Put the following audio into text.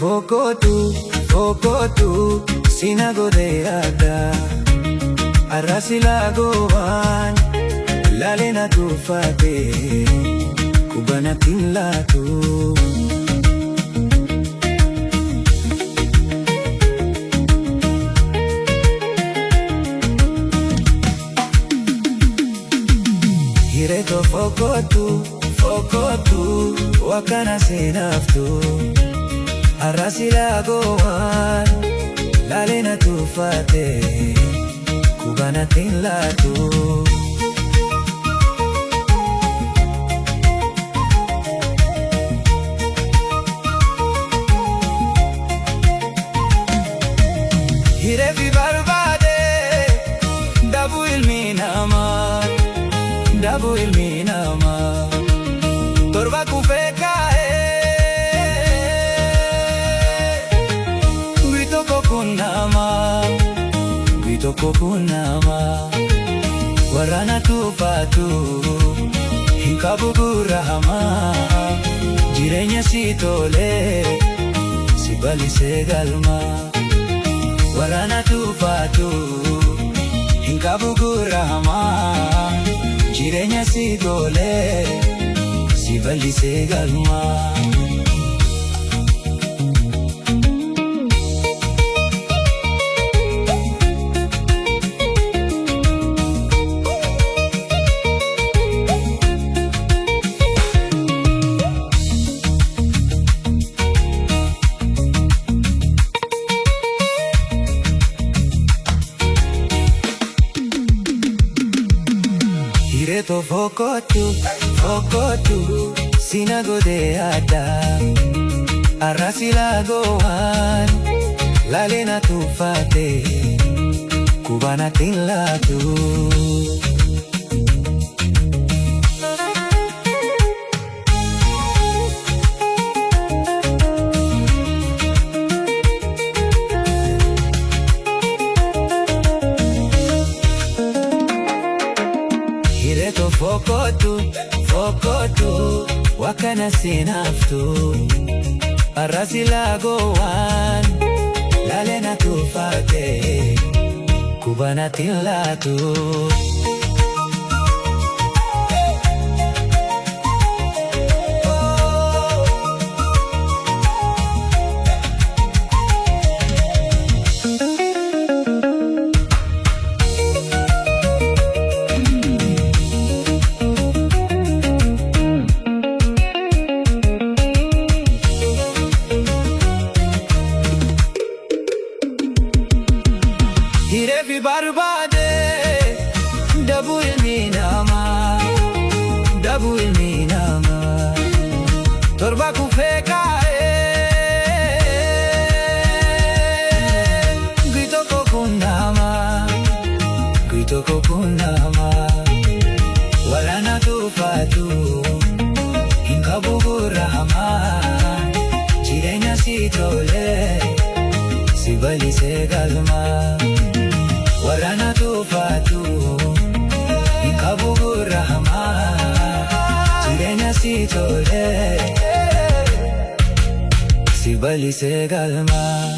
Fokotu, sinagodeada Arasilagoan, lale na tufate Kubanatin latu Hireto fokotu, wakana senaftu Arasilagoan, lale na tufate Kubanatin latu Hirefi barbade, dabu ilminama Torba kufekae Grito kokunama Warana tufatu Hinkabugurahama Jireenya si tole Si balise galma Warana tufatu Hinkabugurahama Jireenya si tole Si balise galma Hireto fokotu, sinagodeada Arasilagoan, lale na tufate Kubanatin latu Hireto fokotu, wakana senaftu Arasilagoan, lale na tufate Kubanatin latu Hirefi barbade, dabu ilminama Torba kufekae Grito kokunama Warana tufatu Hinkabugurahama Jireenya si tole Si balise galma Warana tufatu Hinkabugurahama Jireenya si tole Si balise galma